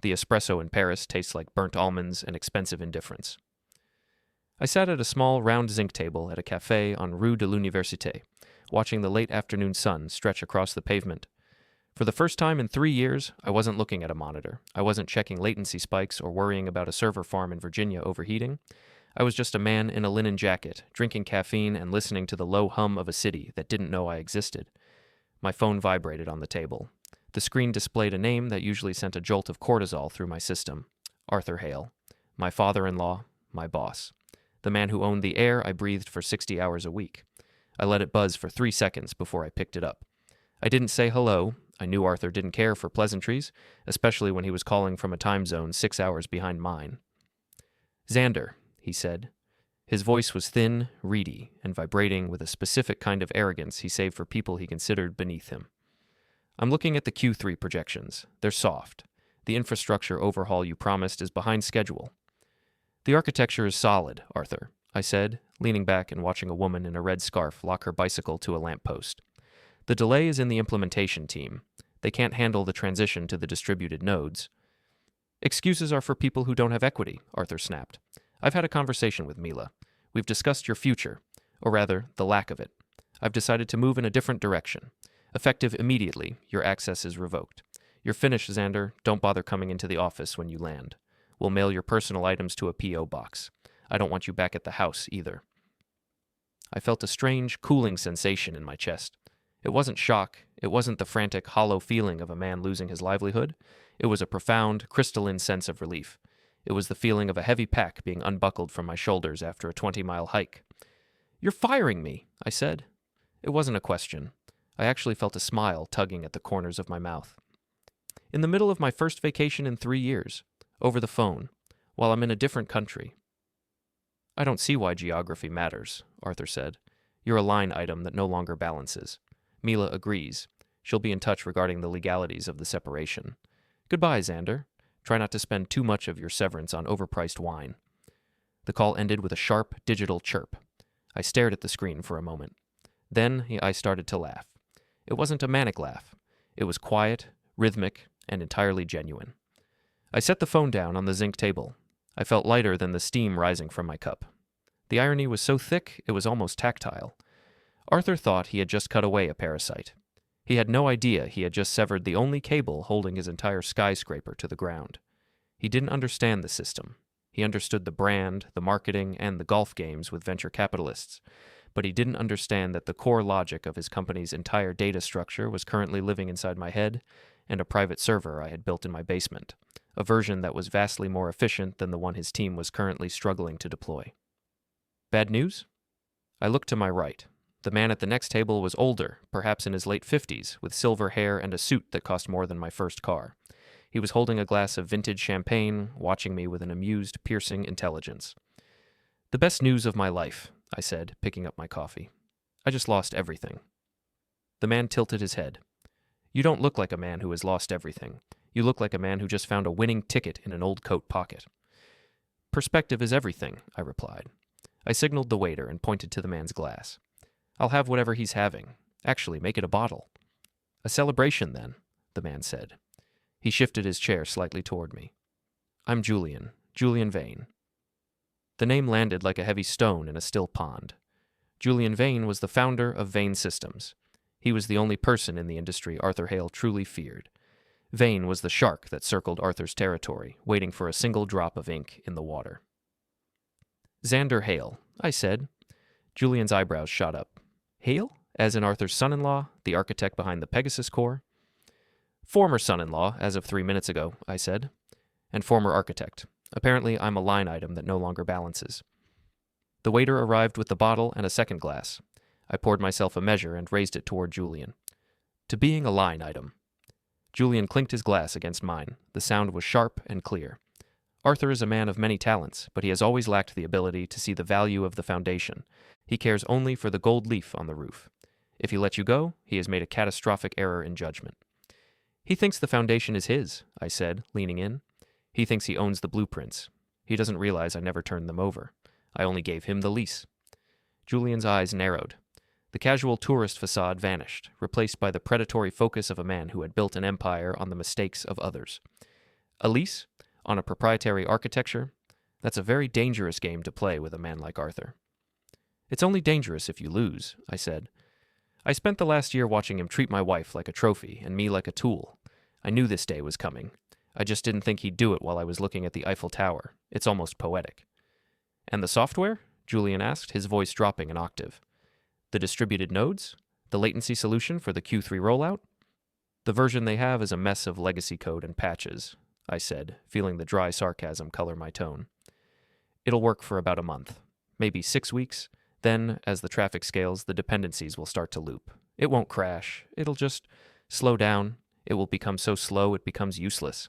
The espresso in Paris tastes like burnt almonds and expensive indifference. I sat at a small round zinc table at a café on Rue de l'Université, watching the late afternoon sun stretch across the pavement. For the first time in 3 years, I wasn't looking at a monitor. I wasn't checking latency spikes or worrying about a server farm in Virginia overheating. I was just a man in a linen jacket, drinking caffeine and listening to the low hum of a city that didn't know I existed. My phone vibrated on the table. The screen displayed a name that usually sent a jolt of cortisol through my system. Arthur Hale. My father-in-law, my boss. The man who owned the air I breathed for 60 hours a week. I let it buzz for 3 seconds before I picked it up. I didn't say hello. I knew Arthur didn't care for pleasantries, especially when he was calling from a time zone 6 hours behind mine. "Xander," he said. His voice was thin, reedy, and vibrating with a specific kind of arrogance he saved for people he considered beneath him. "I'm looking at the Q3 projections. They're soft. The infrastructure overhaul you promised is behind schedule." "The architecture is solid, Arthur," I said, leaning back and watching a woman in a red scarf lock her bicycle to a lamppost. "The delay is in the implementation team. They can't handle the transition to the distributed nodes." "Excuses are for people who don't have equity," Arthur snapped. "I've had a conversation with Mila. We've discussed your future, or rather, the lack of it. I've decided to move in a different direction. Effective immediately, your access is revoked. You're finished, Xander. Don't bother coming into the office when you land. We'll mail your personal items to a P.O. box. I don't want you back at the house, either." I felt a strange, cooling sensation in my chest. It wasn't shock. It wasn't the frantic, hollow feeling of a man losing his livelihood. It was a profound, crystalline sense of relief. It was the feeling of a heavy pack being unbuckled from my shoulders after a 20-mile hike. "You're firing me," I said. It wasn't a question. I actually felt a smile tugging at the corners of my mouth. "In the middle of my first vacation in 3 years, over the phone, while I'm in a different country." "I don't see why geography matters," Arthur said. "You're a line item that no longer balances. Mila agrees. She'll be in touch regarding the legalities of the separation. Goodbye, Xander. Try not to spend too much of your severance on overpriced wine." The call ended with a sharp, digital chirp. I stared at the screen for a moment. Then I started to laugh. It wasn't a manic laugh. It was quiet, rhythmic, and entirely genuine. I set the phone down on the zinc table. I felt lighter than the steam rising from my cup. The irony was so thick it was almost tactile. Arthur thought he had just cut away a parasite. He had no idea he had just severed the only cable holding his entire skyscraper to the ground. He didn't understand the system. He understood the brand, the marketing, and the golf games with venture capitalists, but he didn't understand that the core logic of his company's entire data structure was currently living inside my head and a private server I had built in my basement, a version that was vastly more efficient than the one his team was currently struggling to deploy. Bad news? I looked to my right. The man at the next table was older, perhaps in his late 50s, with silver hair and a suit that cost more than my first car. He was holding a glass of vintage champagne, watching me with an amused, piercing intelligence. "The best news of my life," I said, picking up my coffee. "I just lost everything." The man tilted his head. "You don't look like a man who has lost everything. You look like a man who just found a winning ticket in an old coat pocket." "Perspective is everything," I replied. I signaled the waiter and pointed to the man's glass. "I'll have whatever he's having. Actually, make it a bottle." "A celebration, then," the man said. He shifted his chair slightly toward me. "I'm Julian Vane." The name landed like a heavy stone in a still pond. Julian Vane was the founder of Vane Systems. He was the only person in the industry Arthur Hale truly feared. Vane was the shark that circled Arthur's territory, waiting for a single drop of ink in the water. "Xander Hale," I said. Julian's eyebrows shot up. "Hale? As in Arthur's son-in-law, the architect behind the Pegasus Core?" "Former son-in-law, as of 3 minutes ago," I said. "And former architect. Apparently, I'm a line item that no longer balances." The waiter arrived with the bottle and a second glass. I poured myself a measure and raised it toward Julian. "To being a line item." Julian clinked his glass against mine. The sound was sharp and clear. "Arthur is a man of many talents, but he has always lacked the ability to see the value of the foundation. He cares only for the gold leaf on the roof. If he lets you go, he has made a catastrophic error in judgment." "He thinks the foundation is his," I said, leaning in. "He thinks he owns the blueprints. He doesn't realize I never turned them over. I only gave him the lease." Julian's eyes narrowed. The casual tourist facade vanished, replaced by the predatory focus of a man who had built an empire on the mistakes of others. A lease? On a proprietary architecture? That's a very dangerous game to play with a man like Arthur. It's only dangerous if you lose, I said. I spent the last year watching him treat my wife like a trophy and me like a tool. I knew this day was coming. I just didn't think he'd do it while I was looking at the Eiffel Tower. It's almost poetic. And the software? Julian asked, his voice dropping an octave. The distributed nodes? The latency solution for the Q3 rollout? The version they have is a mess of legacy code and patches, I said, feeling the dry sarcasm color my tone. It'll work for about a month, maybe 6 weeks. Then, as the traffic scales, the dependencies will start to loop. It won't crash. It'll just slow down. It will become so slow it becomes useless,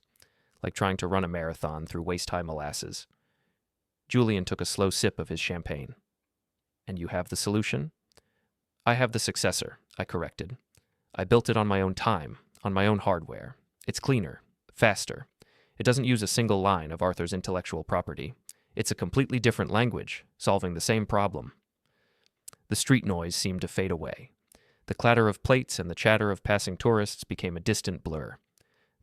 like trying to run a marathon through waist-high molasses. Julian took a slow sip of his champagne. And you have the solution? I have the successor, I corrected. I built it on my own time, on my own hardware. It's cleaner, faster. It doesn't use a single line of Arthur's intellectual property. It's a completely different language, solving the same problem. The street noise seemed to fade away. The clatter of plates and the chatter of passing tourists became a distant blur.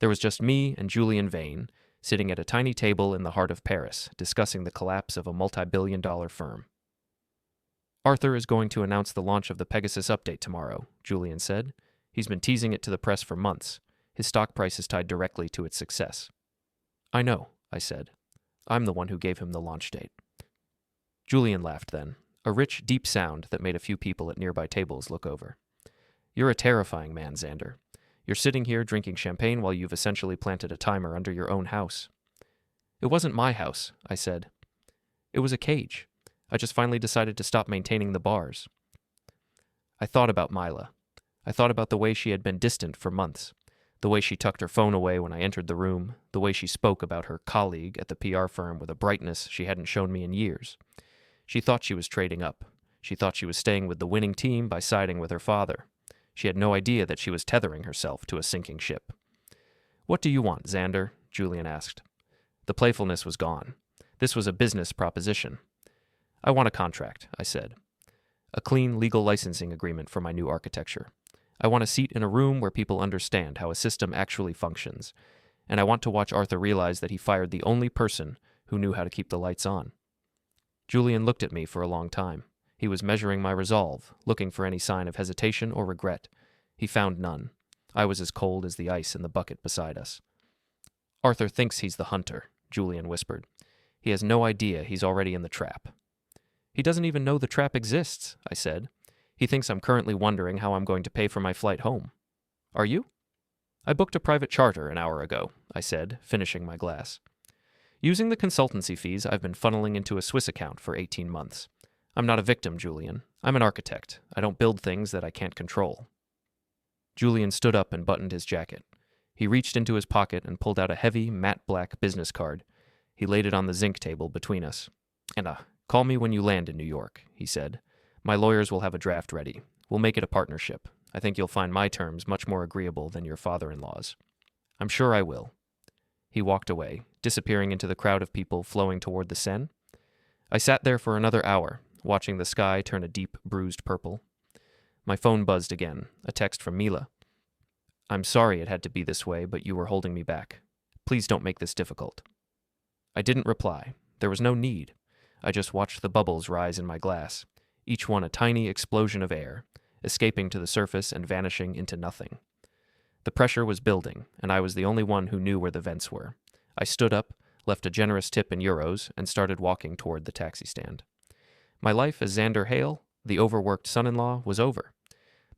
There was just me and Julian Vane, sitting at a tiny table in the heart of Paris, discussing the collapse of a multi-billion-dollar firm. Arthur is going to announce the launch of the Pegasus update tomorrow, Julian said. He's been teasing it to the press for months. His stock price is tied directly to its success. I know, I said. I'm the one who gave him the launch date. Julian laughed then, a rich, deep sound that made a few people at nearby tables look over. You're a terrifying man, Xander. You're sitting here drinking champagne while you've essentially planted a timer under your own house. It wasn't my house, I said. It was a cage. I just finally decided to stop maintaining the bars. I thought about Mila. I thought about the way she had been distant for months, the way she tucked her phone away when I entered the room, the way she spoke about her colleague at the PR firm with a brightness she hadn't shown me in years. She thought she was trading up. She thought she was staying with the winning team by siding with her father. She had no idea that she was tethering herself to a sinking ship. What do you want, Xander? Julian asked. The playfulness was gone. This was a business proposition. I want a contract, I said. A clean legal licensing agreement for my new architecture. I want a seat in a room where people understand how a system actually functions, and I want to watch Arthur realize that he fired the only person who knew how to keep the lights on. Julian looked at me for a long time. He was measuring my resolve, looking for any sign of hesitation or regret. He found none. I was as cold as the ice in the bucket beside us. Arthur thinks he's the hunter, Julian whispered. He has no idea he's already in the trap. He doesn't even know the trap exists, I said. He thinks I'm currently wondering how I'm going to pay for my flight home. Are you? I booked a private charter an hour ago, I said, finishing my glass. Using the consultancy fees I've been funneling into a Swiss account for 18 months. I'm not a victim, Julian. I'm an architect. I don't build things that I can't control. Julian stood up and buttoned his jacket. He reached into his pocket and pulled out a heavy, matte black business card. He laid it on the zinc table between us. And call me when you land in New York, he said. My lawyers will have a draft ready. We'll make it a partnership. I think you'll find my terms much more agreeable than your father-in-law's. I'm sure I will. He walked away, disappearing into the crowd of people flowing toward the Seine. I sat there for another hour, watching the sky turn a deep, bruised purple. My phone buzzed again, a text from Mila. I'm sorry it had to be this way, but you were holding me back. Please don't make this difficult. I didn't reply. There was no need. I just watched the bubbles rise in my glass, each one a tiny explosion of air, escaping to the surface and vanishing into nothing. The pressure was building, and I was the only one who knew where the vents were. I stood up, left a generous tip in euros, and started walking toward the taxi stand. My life as Xander Hale, the overworked son-in-law, was over.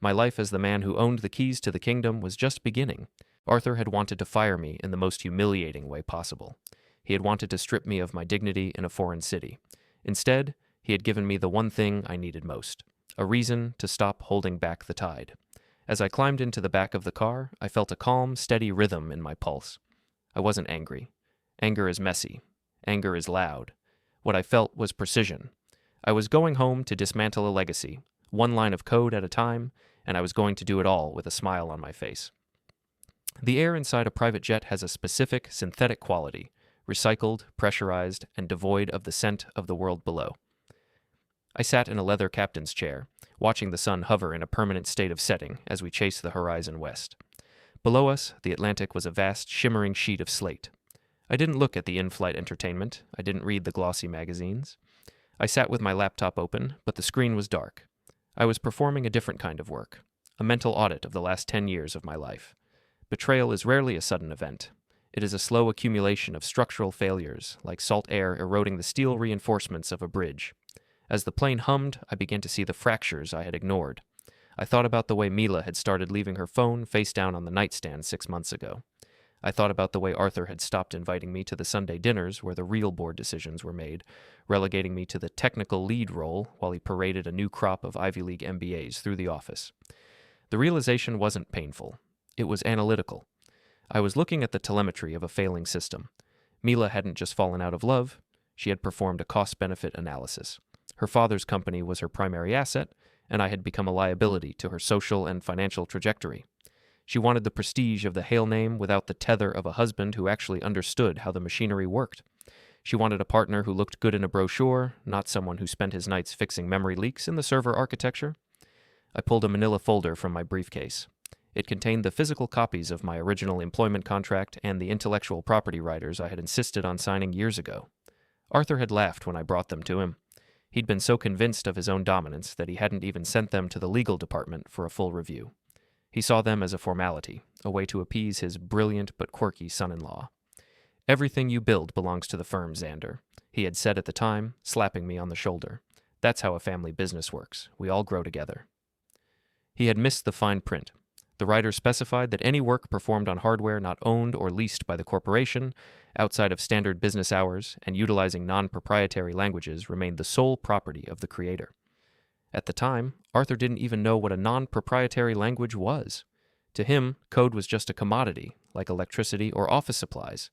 My life as the man who owned the keys to the kingdom was just beginning. Arthur had wanted to fire me in the most humiliating way possible. He had wanted to strip me of my dignity in a foreign city. Instead, he had given me the one thing I needed most, a reason to stop holding back the tide. As I climbed into the back of the car, I felt a calm, steady rhythm in my pulse. I wasn't angry. Anger is messy. Anger is loud. What I felt was precision. I was going home to dismantle a legacy, one line of code at a time, and I was going to do it all with a smile on my face. The air inside a private jet has a specific synthetic quality, recycled, pressurized, and devoid of the scent of the world below. I sat in a leather captain's chair, watching the sun hover in a permanent state of setting as we chased the horizon west. Below us, the Atlantic was a vast, shimmering sheet of slate. I didn't look at the in-flight entertainment. I didn't read the glossy magazines. I sat with my laptop open, but the screen was dark. I was performing a different kind of work, a mental audit of the last 10 years of my life. Betrayal is rarely a sudden event. It is a slow accumulation of structural failures, like salt air eroding the steel reinforcements of a bridge. As the plane hummed, I began to see the fractures I had ignored. I thought about the way Mila had started leaving her phone face down on the nightstand 6 months ago. I thought about the way Arthur had stopped inviting me to the Sunday dinners where the real board decisions were made, relegating me to the technical lead role while he paraded a new crop of Ivy League MBAs through the office. The realization wasn't painful. It was analytical. I was looking at the telemetry of a failing system. Mila hadn't just fallen out of love. She had performed a cost-benefit analysis. Her father's company was her primary asset, and I had become a liability to her social and financial trajectory. She wanted the prestige of the Hale name without the tether of a husband who actually understood how the machinery worked. She wanted a partner who looked good in a brochure, not someone who spent his nights fixing memory leaks in the server architecture. I pulled a manila folder from my briefcase. It contained the physical copies of my original employment contract and the intellectual property riders I had insisted on signing years ago. Arthur had laughed when I brought them to him. He'd been so convinced of his own dominance that he hadn't even sent them to the legal department for a full review. He saw them as a formality, a way to appease his brilliant but quirky son-in-law. "Everything you build belongs to the firm, Xander," he had said at the time, slapping me on the shoulder. "That's how a family business works. We all grow together." He had missed the fine print. The writer specified that any work performed on hardware not owned or leased by the corporation, outside of standard business hours, and utilizing non-proprietary languages remained the sole property of the creator. At the time, Arthur didn't even know what a non-proprietary language was. To him, code was just a commodity, like electricity or office supplies.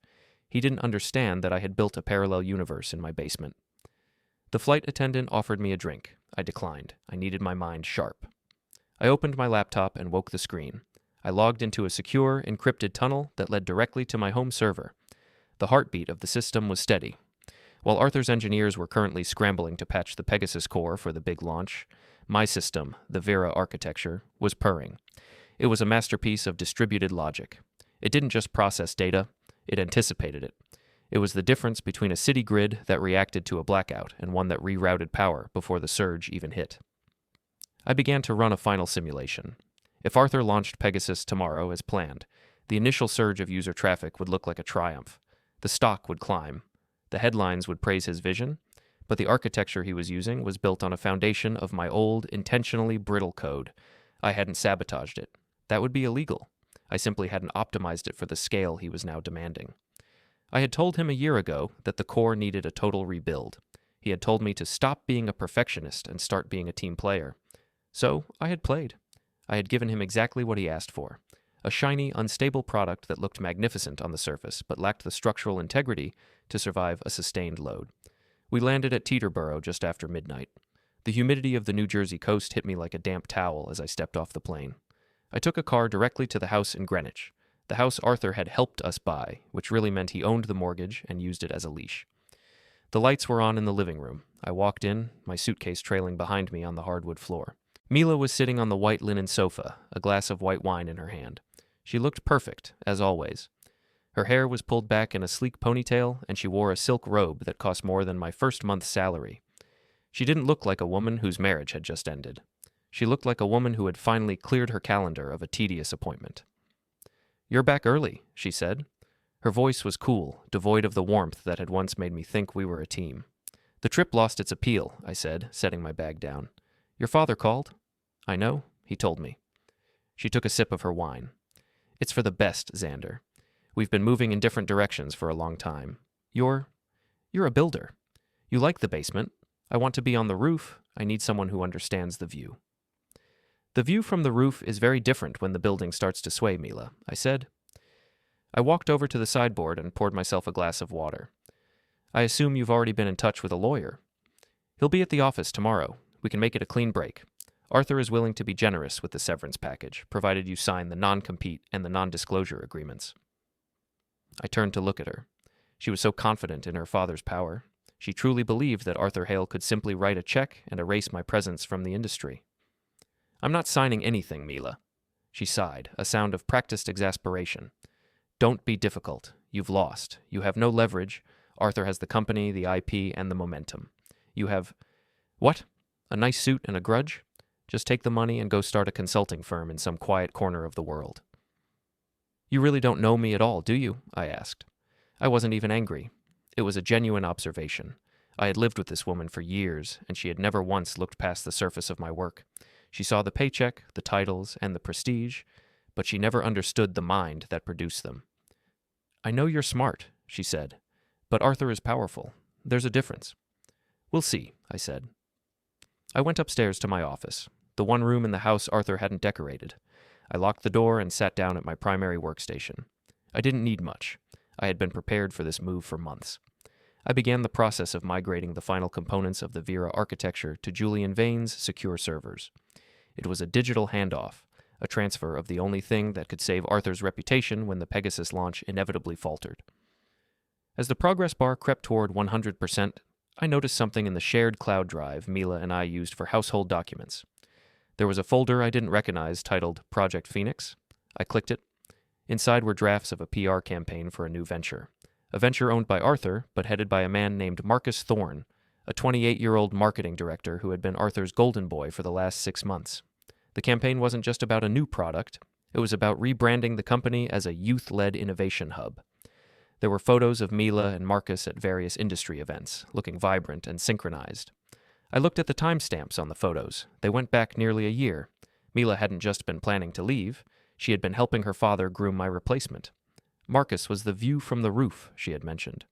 He didn't understand that I had built a parallel universe in my basement. The flight attendant offered me a drink. I declined. I needed my mind sharp. I opened my laptop and woke the screen. I logged into a secure, encrypted tunnel that led directly to my home server. The heartbeat of the system was steady. While Arthur's engineers were currently scrambling to patch the Pegasus core for the big launch, my system, the Vera architecture, was purring. It was a masterpiece of distributed logic. It didn't just process data, it anticipated it. It was the difference between a city grid that reacted to a blackout and one that rerouted power before the surge even hit. I began to run a final simulation. If Arthur launched Pegasus tomorrow as planned, the initial surge of user traffic would look like a triumph. The stock would climb. The headlines would praise his vision, but the architecture he was using was built on a foundation of my old, intentionally brittle code. I hadn't sabotaged it. That would be illegal. I simply hadn't optimized it for the scale he was now demanding. I had told him a year ago that the core needed a total rebuild. He had told me to stop being a perfectionist and start being a team player. So I had played. I had given him exactly what he asked for. A shiny, unstable product that looked magnificent on the surface but lacked the structural integrity to survive a sustained load. We landed at Teterboro just after midnight. The humidity of the New Jersey coast hit me like a damp towel as I stepped off the plane. I took a car directly to the house in Greenwich, the house Arthur had helped us buy, which really meant he owned the mortgage and used it as a leash. The lights were on in the living room. I walked in, my suitcase trailing behind me on the hardwood floor. Mila was sitting on the white linen sofa, a glass of white wine in her hand. She looked perfect, as always. Her hair was pulled back in a sleek ponytail, and she wore a silk robe that cost more than my first month's salary. She didn't look like a woman whose marriage had just ended. She looked like a woman who had finally cleared her calendar of a tedious appointment. "You're back early," she said. Her voice was cool, devoid of the warmth that had once made me think we were a team. "The trip lost its appeal," I said, setting my bag down. "Your father called?" "I know," he told me. She took a sip of her wine. "It's for the best, Xander. We've been moving in different directions for a long time. You're a builder. You like the basement. I want to be on the roof. I need someone who understands the view." "The view from the roof is very different when the building starts to sway, Mila," I said. I walked over to the sideboard and poured myself a glass of water. "I assume you've already been in touch with a lawyer." "He'll be at the office tomorrow. We can make it a clean break. Arthur is willing to be generous with the severance package, provided you sign the non-compete and the non-disclosure agreements." I turned to look at her. She was so confident in her father's power. She truly believed that Arthur Hale could simply write a check and erase my presence from the industry. "I'm not signing anything, Mila." She sighed, a sound of practiced exasperation. "Don't be difficult. You've lost. You have no leverage. Arthur has the company, the IP, and the momentum. You have... What? A nice suit and a grudge? Just take the money and go start a consulting firm in some quiet corner of the world. You really don't know me at all, do you? I asked. I wasn't even angry. It was a genuine observation. I had lived with this woman for years, and she had never once looked past the surface of my work. She saw the paycheck, the titles, and the prestige, but she never understood the mind that produced them. I know you're smart, she said, but Arthur is powerful. There's a difference. We'll see, I said. I went upstairs to my office, the one room in the house Arthur hadn't decorated. I locked the door and sat down at my primary workstation. I didn't need much. I had been prepared for this move for months. I began the process of migrating the final components of the Vera architecture to Julian Vane's secure servers. It was a digital handoff, a transfer of the only thing that could save Arthur's reputation when the Pegasus launch inevitably faltered. As the progress bar crept toward 100%, I noticed something in the shared cloud drive Mila and I used for household documents. There was a folder I didn't recognize titled Project Phoenix. I clicked it. Inside were drafts of a PR campaign for a new venture. A venture owned by Arthur, but headed by a man named Marcus Thorne, a 28-year-old marketing director who had been Arthur's golden boy for the last 6 months. The campaign wasn't just about a new product. It was about rebranding the company as a youth-led innovation hub. There were photos of Mila and Marcus at various industry events, looking vibrant and synchronized. I looked at the timestamps on the photos. They went back nearly a year. Mila hadn't just been planning to leave. She had been helping her father groom my replacement. Marcus was the view from the roof, she had mentioned.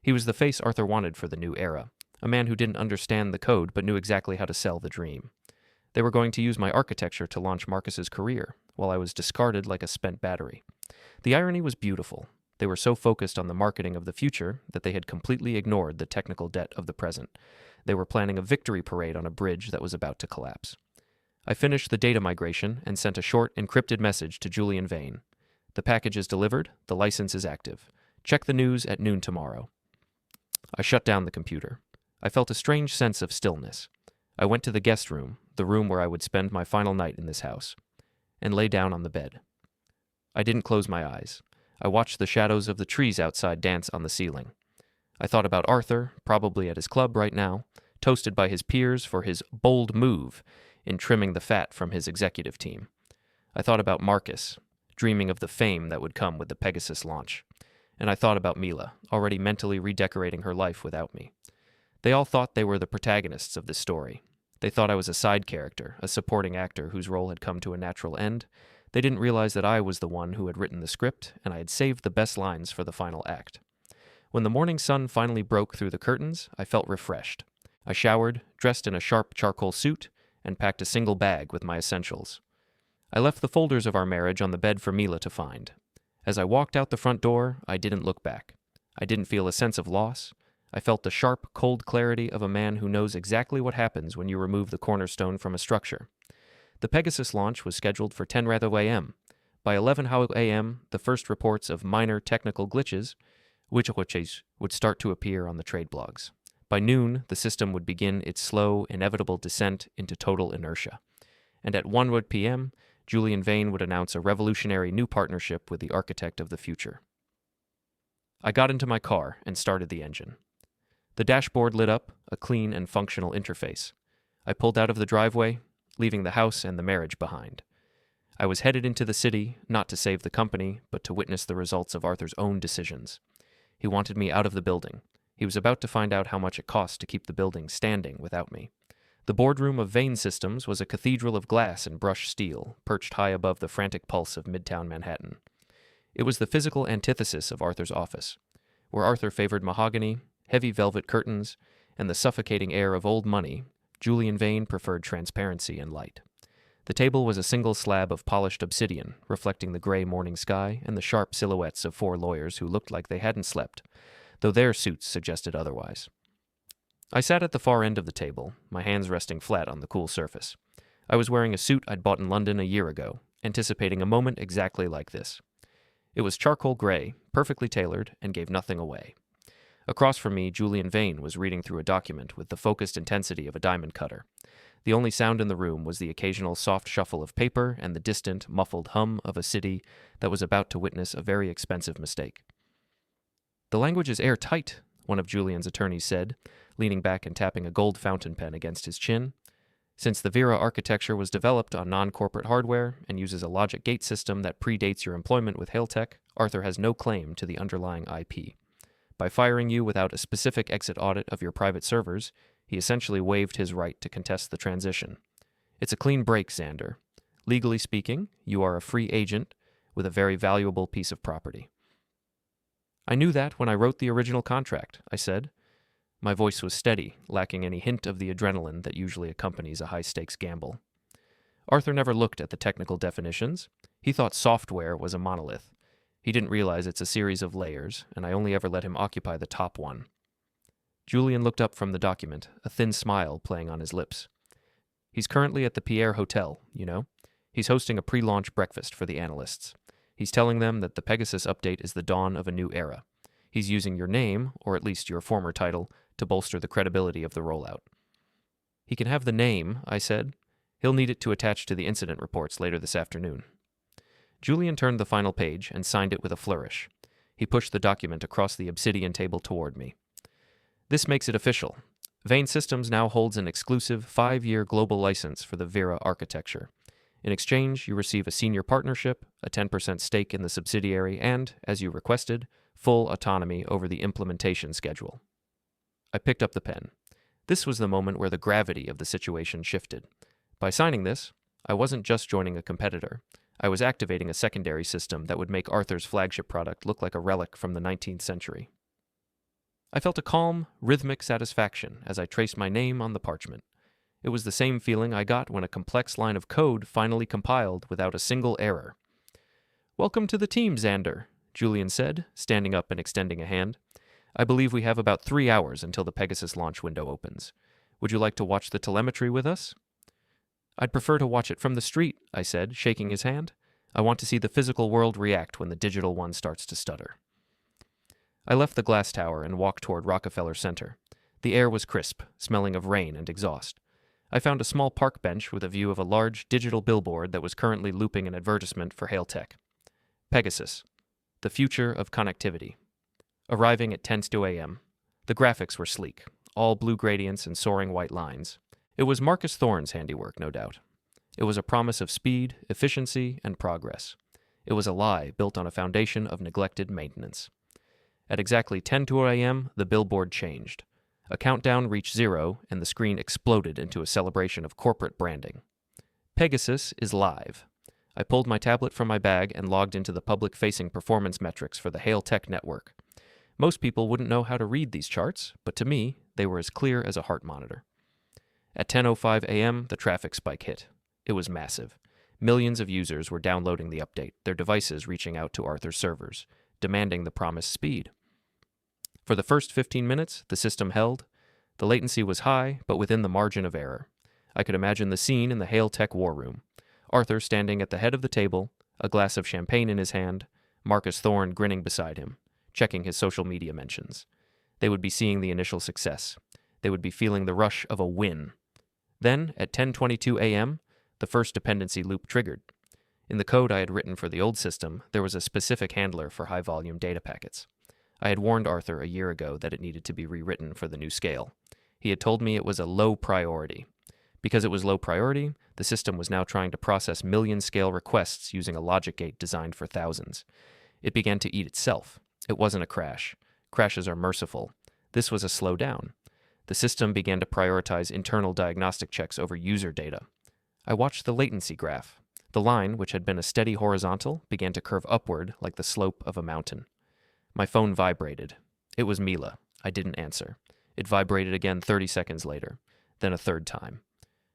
He was the face Arthur wanted for the new era, a man who didn't understand the code but knew exactly how to sell the dream. They were going to use my architecture to launch Marcus's career, while I was discarded like a spent battery. The irony was beautiful. They were so focused on the marketing of the future that they had completely ignored the technical debt of the present. They were planning a victory parade on a bridge that was about to collapse. I finished the data migration and sent a short, encrypted message to Julian Vane. The package is delivered. The license is active. Check the news at noon tomorrow. I shut down the computer. I felt a strange sense of stillness. I went to the guest room, the room where I would spend my final night in this house, and lay down on the bed. I didn't close my eyes. I watched the shadows of the trees outside dance on the ceiling. I thought about Arthur, probably at his club right now, toasted by his peers for his bold move in trimming the fat from his executive team. I thought about Marcus, dreaming of the fame that would come with the Pegasus launch. And I thought about Mila, already mentally redecorating her life without me. They all thought they were the protagonists of this story. They thought I was a side character, a supporting actor whose role had come to a natural end. They didn't realize that I was the one who had written the script, and I had saved the best lines for the final act. When the morning sun finally broke through the curtains, I felt refreshed. I showered, dressed in a sharp charcoal suit, and packed a single bag with my essentials. I left the folders of our marriage on the bed for Mila to find. As I walked out the front door, I didn't look back. I didn't feel a sense of loss. I felt the sharp, cold clarity of a man who knows exactly what happens when you remove the cornerstone from a structure. The Pegasus launch was scheduled for 10 a.m. By 11 a.m., the first reports of minor technical glitches, which would start to appear on the trade blogs. By noon, the system would begin its slow, inevitable descent into total inertia. And at 1 p.m., Julian Vane would announce a revolutionary new partnership with the architect of the future. I got into my car and started the engine. The dashboard lit up, a clean and functional interface. I pulled out of the driveway, leaving the house and the marriage behind. I was headed into the city, not to save the company, but to witness the results of Arthur's own decisions. He wanted me out of the building. He was about to find out how much it cost to keep the building standing without me. The boardroom of Vane Systems was a cathedral of glass and brushed steel, perched high above the frantic pulse of Midtown Manhattan. It was the physical antithesis of Arthur's office, where Arthur favored mahogany, heavy velvet curtains, and the suffocating air of old money. Julian Vane preferred transparency and light. The table was a single slab of polished obsidian, reflecting the gray morning sky and the sharp silhouettes of 4 lawyers who looked like they hadn't slept, though their suits suggested otherwise. I sat at the far end of the table, my hands resting flat on the cool surface. I was wearing a suit I'd bought in London a year ago, anticipating a moment exactly like this. It was charcoal gray, perfectly tailored, and gave nothing away. Across from me, Julian Vane was reading through a document with the focused intensity of a diamond cutter. The only sound in the room was the occasional soft shuffle of paper and the distant, muffled hum of a city that was about to witness a very expensive mistake. The language is airtight, one of Julian's attorneys said, leaning back and tapping a gold fountain pen against his chin. Since the Vera architecture was developed on non-corporate hardware and uses a logic gate system that predates your employment with Hale Tech, Arthur has no claim to the underlying IP. By firing you without a specific exit audit of your private servers, he essentially waived his right to contest the transition. It's a clean break, Xander. Legally speaking, you are a free agent with a very valuable piece of property. I knew that when I wrote the original contract, I said. My voice was steady, lacking any hint of the adrenaline that usually accompanies a high-stakes gamble. Arthur never looked at the technical definitions. He thought software was a monolith. He didn't realize it's a series of layers, and I only ever let him occupy the top one. Julian looked up from the document, a thin smile playing on his lips. He's currently at the Pierre Hotel, you know. He's hosting a pre-launch breakfast for the analysts. He's telling them that the Pegasus update is the dawn of a new era. He's using your name, or at least your former title, to bolster the credibility of the rollout. He can have the name, I said. He'll need it to attach to the incident reports later this afternoon. Julian turned the final page and signed it with a flourish. He pushed the document across the obsidian table toward me. This makes it official. Vane Systems now holds an exclusive 5-year global license for the Vera architecture. In exchange, you receive a senior partnership, a 10% stake in the subsidiary, and, as you requested, full autonomy over the implementation schedule. I picked up the pen. This was the moment where the gravity of the situation shifted. By signing this, I wasn't just joining a competitor. I was activating a secondary system that would make Arthur's flagship product look like a relic from the 19th century. I felt a calm, rhythmic satisfaction as I traced my name on the parchment. It was the same feeling I got when a complex line of code finally compiled without a single error. "Welcome to the team, Xander," Julian said, standing up and extending a hand. "I believe we have about 3 hours until the Pegasus launch window opens. Would you like to watch the telemetry with us?" "I'd prefer to watch it from the street," I said, shaking his hand. "I want to see the physical world react when the digital one starts to stutter." I left the glass tower and walked toward Rockefeller Center. The air was crisp, smelling of rain and exhaust. I found a small park bench with a view of a large digital billboard that was currently looping an advertisement for Hale Tech. Pegasus, the future of connectivity. Arriving at 10:02 a.m. The graphics were sleek, all blue gradients and soaring white lines. It was Marcus Thorne's handiwork, no doubt. It was a promise of speed, efficiency, and progress. It was a lie built on a foundation of neglected maintenance. At exactly 10:02 a.m., the billboard changed. A countdown reached 0, and the screen exploded into a celebration of corporate branding. Pegasus is live. I pulled my tablet from my bag and logged into the public-facing performance metrics for the Hale Tech network. Most people wouldn't know how to read these charts, but to me, they were as clear as a heart monitor. At 10:05 a.m., the traffic spike hit. It was massive. Millions of users were downloading the update, their devices reaching out to Arthur's servers, demanding the promised speed. For the first 15 minutes, the system held. The latency was high, but within the margin of error. I could imagine the scene in the Hale Tech war room. Arthur standing at the head of the table, a glass of champagne in his hand, Marcus Thorne grinning beside him, checking his social media mentions. They would be seeing the initial success. They would be feeling the rush of a win. Then, at 10:22 a.m., the first dependency loop triggered. In the code I had written for the old system, there was a specific handler for high-volume data packets. I had warned Arthur a year ago that it needed to be rewritten for the new scale. He had told me it was a low priority. Because it was low priority, the system was now trying to process million-scale requests using a logic gate designed for thousands. It began to eat itself. It wasn't a crash. Crashes are merciful. This was a slowdown. The system began to prioritize internal diagnostic checks over user data. I watched the latency graph. The line, which had been a steady horizontal, began to curve upward like the slope of a mountain. My phone vibrated. It was Mila. I didn't answer. It vibrated again 30 seconds later, then a third time.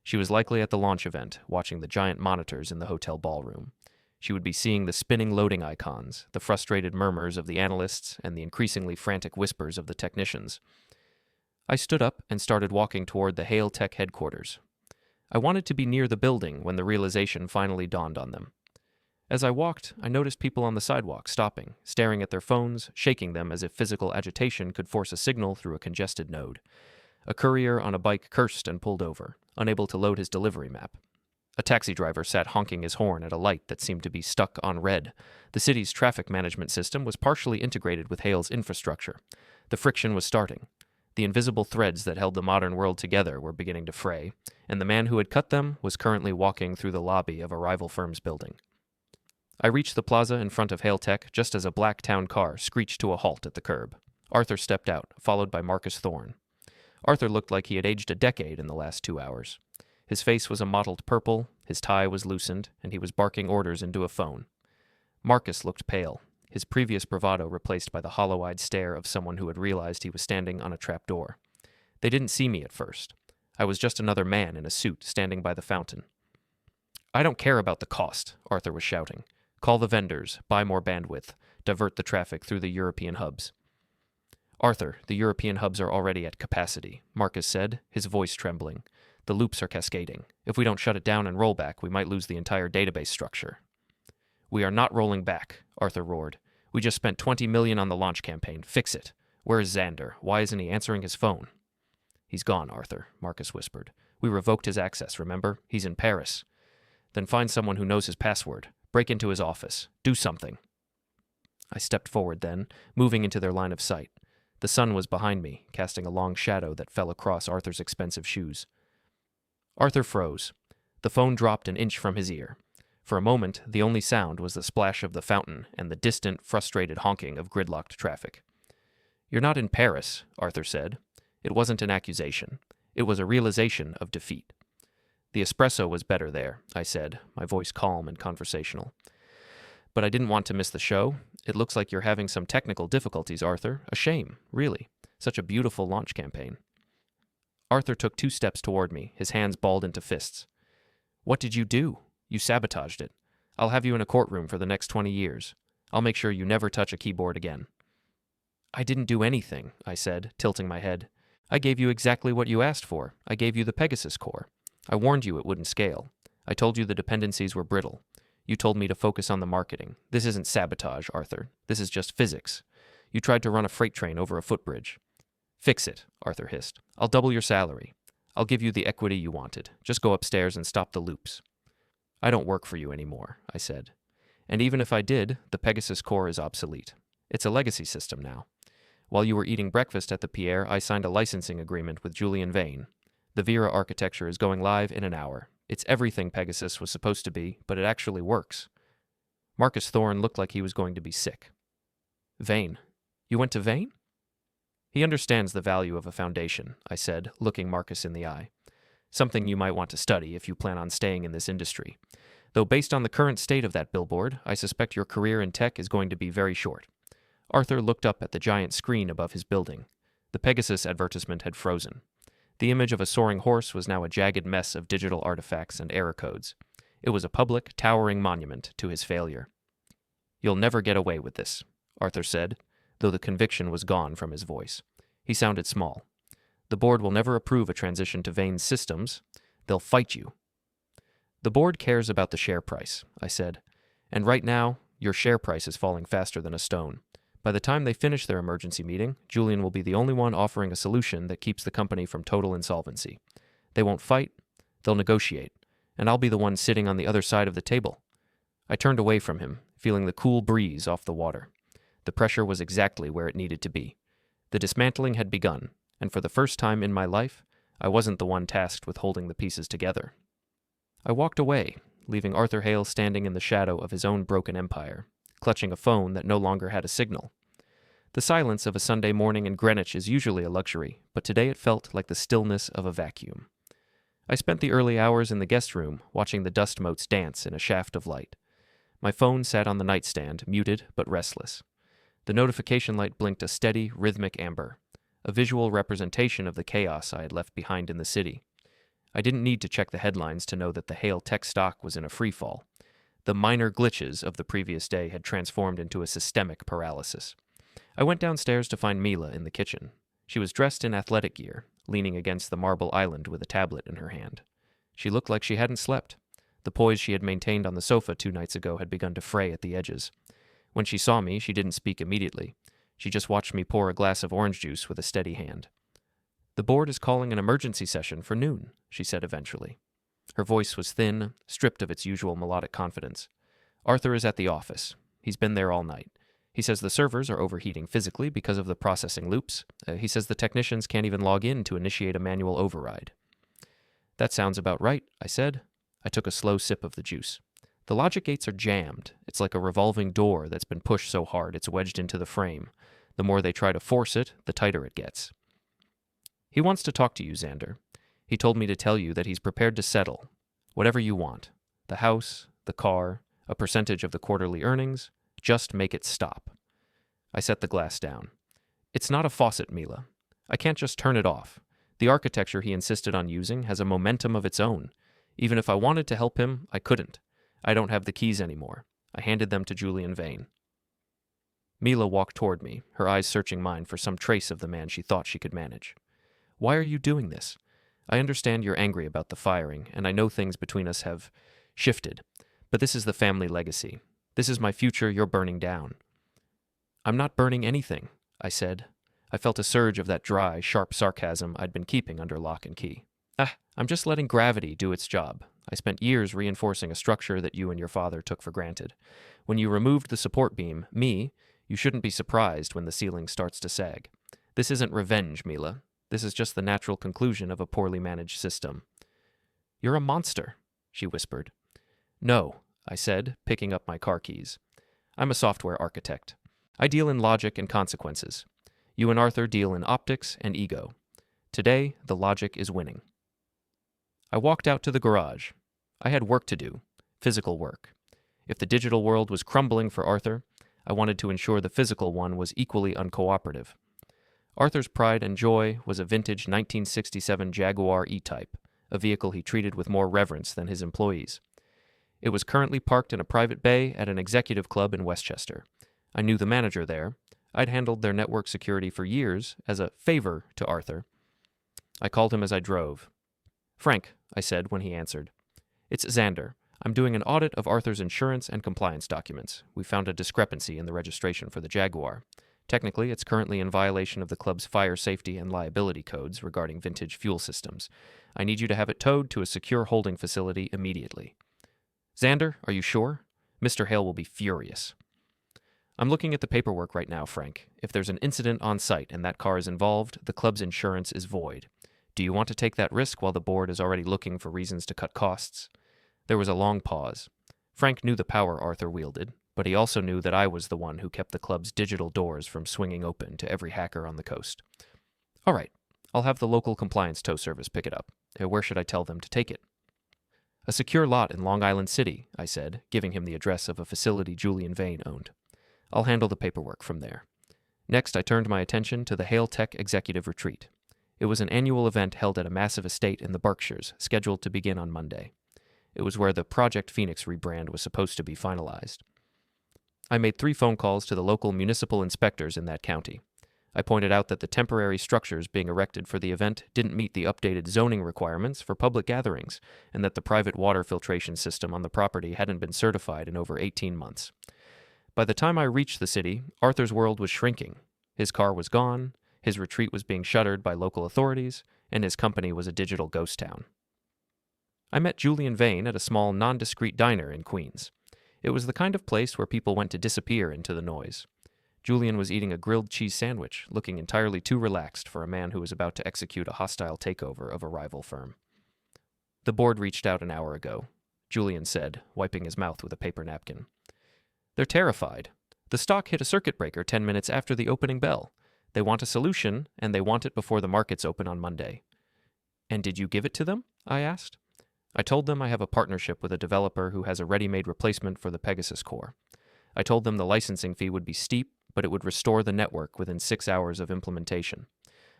She was likely at the launch event, watching the giant monitors in the hotel ballroom. She would be seeing the spinning loading icons, the frustrated murmurs of the analysts, and the increasingly frantic whispers of the technicians. I stood up and started walking toward the Hale Tech headquarters. I wanted to be near the building when the realization finally dawned on them. As I walked, I noticed people on the sidewalk stopping, staring at their phones, shaking them as if physical agitation could force a signal through a congested node. A courier on a bike cursed and pulled over, unable to load his delivery map. A taxi driver sat honking his horn at a light that seemed to be stuck on red. The city's traffic management system was partially integrated with Hale's infrastructure. The friction was starting. The invisible threads that held the modern world together were beginning to fray, and the man who had cut them was currently walking through the lobby of a rival firm's building. I reached the plaza in front of Hale Tech just as a black town car screeched to a halt at the curb. Arthur stepped out, followed by Marcus Thorne. Arthur looked like he had aged a decade in the last 2 hours. His face was a mottled purple, his tie was loosened, and he was barking orders into a phone. Marcus looked pale, his previous bravado replaced by the hollow-eyed stare of someone who had realized he was standing on a trapdoor. They didn't see me at first. I was just another man in a suit standing by the fountain. "I don't care about the cost," Arthur was shouting. "Call the vendors, buy more bandwidth, divert the traffic through the European hubs." "Arthur, the European hubs are already at capacity," Marcus said, his voice trembling. "The loops are cascading. If we don't shut it down and roll back, we might lose the entire database structure." "We are not rolling back," Arthur roared. "We just spent $20 million on the launch campaign. Fix it. Where is Xander? Why isn't he answering his phone?" "He's gone, Arthur," Marcus whispered. "We revoked his access, remember? He's in Paris." "Then find someone who knows his password. Break into his office. Do something." I stepped forward then, moving into their line of sight. The sun was behind me, casting a long shadow that fell across Arthur's expensive shoes. Arthur froze. The phone dropped an inch from his ear. For a moment, the only sound was the splash of the fountain and the distant, frustrated honking of gridlocked traffic. "You're not in Paris," Arthur said. It wasn't an accusation. It was a realization of defeat. "The espresso was better there," I said, my voice calm and conversational. "But I didn't want to miss the show. It looks like you're having some technical difficulties, Arthur. A shame, really. Such a beautiful launch campaign." Arthur took 2 steps toward me, his hands balled into fists. "What did you do? You sabotaged it. I'll have you in a courtroom for the next 20 years. I'll make sure you never touch a keyboard again." "I didn't do anything," I said, tilting my head. "I gave you exactly what you asked for. I gave you the Pegasus core. I warned you it wouldn't scale. I told you the dependencies were brittle. You told me to focus on the marketing. This isn't sabotage, Arthur. This is just physics. You tried to run a freight train over a footbridge." "Fix it," Arthur hissed. "I'll double your salary. I'll give you the equity you wanted. Just go upstairs and stop the loops." "I don't work for you anymore," I said. "And even if I did, the Pegasus core is obsolete. It's a legacy system now. While you were eating breakfast at the Pierre, I signed a licensing agreement with Julian Vane. The Vera architecture is going live in an hour. It's everything Pegasus was supposed to be, but it actually works." Marcus Thorne looked like he was going to be sick. "Vane? You went to Vane?" "He understands the value of a foundation," I said, looking Marcus in the eye. "Something you might want to study if you plan on staying in this industry. Though based on the current state of that billboard, I suspect your career in tech is going to be very short." Arthur looked up at the giant screen above his building. The Pegasus advertisement had frozen. The image of a soaring horse was now a jagged mess of digital artifacts and error codes. It was a public, towering monument to his failure. "You'll never get away with this," Arthur said, though the conviction was gone from his voice. He sounded small. "The board will never approve a transition to Vane's systems. They'll fight you." "The board cares about the share price," I said. "And right now, your share price is falling faster than a stone. By the time they finish their emergency meeting, Julian will be the only one offering a solution that keeps the company from total insolvency. They won't fight, they'll negotiate, and I'll be the one sitting on the other side of the table." I turned away from him, feeling the cool breeze off the water. The pressure was exactly where it needed to be. The dismantling had begun, and for the first time in my life, I wasn't the one tasked with holding the pieces together. I walked away, leaving Arthur Hale standing in the shadow of his own broken empire, clutching a phone that no longer had a signal. The silence of a Sunday morning in Greenwich is usually a luxury, but today it felt like the stillness of a vacuum. I spent the early hours in the guest room, watching the dust motes dance in a shaft of light. My phone sat on the nightstand, muted but restless. The notification light blinked a steady, rhythmic amber, a visual representation of the chaos I had left behind in the city. I didn't need to check the headlines to know that the Hale tech stock was in a freefall. The minor glitches of the previous day had transformed into a systemic paralysis. I went downstairs to find Mila in the kitchen. She was dressed in athletic gear, leaning against the marble island with a tablet in her hand. She looked like she hadn't slept. The poise she had maintained on the sofa 2 nights ago had begun to fray at the edges. When she saw me, she didn't speak immediately. She just watched me pour a glass of orange juice with a steady hand. "The board is calling an emergency session for noon," she said eventually. Her voice was thin, stripped of its usual melodic confidence. Arthur is at the office. He's been there all night. He says the servers are overheating physically because of the processing loops. He says the technicians can't even log in to initiate a manual override. That sounds about right, I said. I took a slow sip of the juice. The logic gates are jammed. It's like a revolving door that's been pushed so hard it's wedged into the frame. The more they try to force it, the tighter it gets. He wants to talk to you, Xander. He told me to tell you that he's prepared to settle. Whatever you want. The house, the car, a percentage of the quarterly earnings. Just make it stop. I set the glass down. It's not a faucet, Mila. I can't just turn it off. The architecture he insisted on using has a momentum of its own. Even if I wanted to help him, I couldn't. I don't have the keys anymore. I handed them to Julian Vane. Mila walked toward me, her eyes searching mine for some trace of the man she thought she could manage. Why are you doing this? I understand you're angry about the firing, and I know things between us have shifted. But this is the family legacy. This is my future you're burning down. I'm not burning anything, I said. I felt a surge of that dry, sharp sarcasm I'd been keeping under lock and key. I'm just letting gravity do its job. I spent years reinforcing a structure that you and your father took for granted. When you removed the support beam, you shouldn't be surprised when the ceiling starts to sag. This isn't revenge, Mila. This is just the natural conclusion of a poorly managed system. You're a monster, she whispered. No, I said, picking up my car keys. I'm a software architect. I deal in logic and consequences. You and Arthur deal in optics and ego. Today, the logic is winning. I walked out to the garage. I had work to do, physical work. If the digital world was crumbling for Arthur, I wanted to ensure the physical one was equally uncooperative. Arthur's pride and joy was a vintage 1967 Jaguar E-Type, a vehicle he treated with more reverence than his employees. It was currently parked in a private bay at an executive club in Westchester. I knew the manager there. I'd handled their network security for years as a favor to Arthur. I called him as I drove. Frank, I said when he answered. It's Xander. I'm doing an audit of Arthur's insurance and compliance documents. We found a discrepancy in the registration for the Jaguar. Technically, it's currently in violation of the club's fire safety and liability codes regarding vintage fuel systems. I need you to have it towed to a secure holding facility immediately. Xander, are you sure? Mr. Hale will be furious. I'm looking at the paperwork right now, Frank. If there's an incident on site and that car is involved, the club's insurance is void. Do you want to take that risk while the board is already looking for reasons to cut costs? There was a long pause. Frank knew the power Arthur wielded, but he also knew that I was the one who kept the club's digital doors from swinging open to every hacker on the coast. All right, I'll have the local compliance tow service pick it up. Where should I tell them to take it? A secure lot in Long Island City, I said, giving him the address of a facility Julian Vane owned. I'll handle the paperwork from there. Next, I turned my attention to the Hale Tech Executive Retreat. It was an annual event held at a massive estate in the Berkshires, scheduled to begin on Monday. It was where the Project Phoenix rebrand was supposed to be finalized. I made 3 phone calls to the local municipal inspectors in that county. I pointed out that the temporary structures being erected for the event didn't meet the updated zoning requirements for public gatherings, and that the private water filtration system on the property hadn't been certified in over 18 months. By the time I reached the city, Arthur's world was shrinking. His car was gone, his retreat was being shuttered by local authorities, and his company was a digital ghost town. I met Julian Vane at a small, nondiscreet diner in Queens. It was the kind of place where people went to disappear into the noise. Julian was eating a grilled cheese sandwich, looking entirely too relaxed for a man who was about to execute a hostile takeover of a rival firm. The board reached out an hour ago, Julian said, wiping his mouth with a paper napkin. They're terrified. The stock hit a circuit breaker 10 minutes after the opening bell. They want a solution, and they want it before the markets open on Monday. And did you give it to them? I asked. I told them I have a partnership with a developer who has a ready-made replacement for the Pegasus core. I told them the licensing fee would be steep, but it would restore the network within 6 hours of implementation.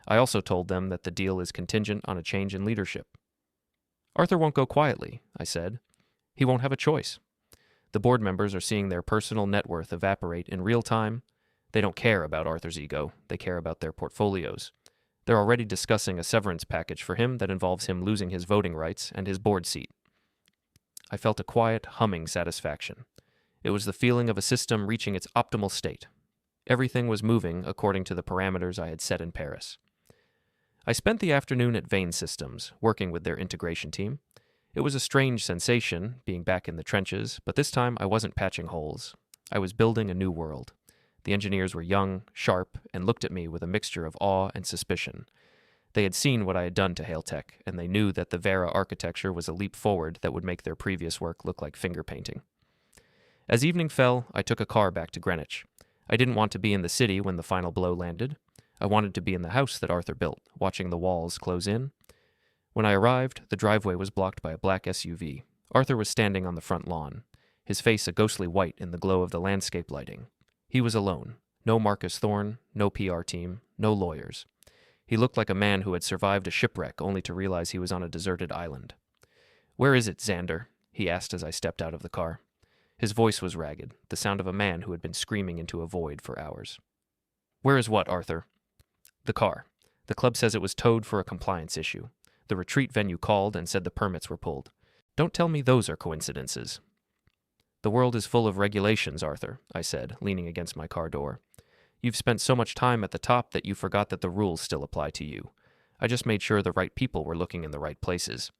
I also told them that the deal is contingent on a change in leadership. Arthur won't go quietly, I said. He won't have a choice. The board members are seeing their personal net worth evaporate in real time. They don't care about Arthur's ego. They care about their portfolios. They're already discussing a severance package for him that involves him losing his voting rights and his board seat. I felt a quiet, humming satisfaction. It was the feeling of a system reaching its optimal state. Everything was moving according to the parameters I had set in Paris. I spent the afternoon at Vane Systems, working with their integration team. It was a strange sensation, being back in the trenches, but this time I wasn't patching holes. I was building a new world. The engineers were young, sharp, and looked at me with a mixture of awe and suspicion. They had seen what I had done to Hale Tech, and they knew that the Vera architecture was a leap forward that would make their previous work look like finger painting. As evening fell, I took a car back to Greenwich. I didn't want to be in the city when the final blow landed. I wanted to be in the house that Arthur built, watching the walls close in. When I arrived, the driveway was blocked by a black SUV. Arthur was standing on the front lawn, his face a ghostly white in the glow of the landscape lighting. He was alone. No Marcus Thorne, no PR team, no lawyers. He looked like a man who had survived a shipwreck only to realize he was on a deserted island. "Where is it, Xander?" he asked as I stepped out of the car. His voice was ragged, the sound of a man who had been screaming into a void for hours. "Where is what, Arthur?" "The car. The club says it was towed for a compliance issue. The retreat venue called and said the permits were pulled. Don't tell me those are coincidences." "The world is full of regulations, Arthur," I said, leaning against my car door. "You've spent so much time at the top that you forgot that the rules still apply to you. I just made sure the right people were looking in the right places."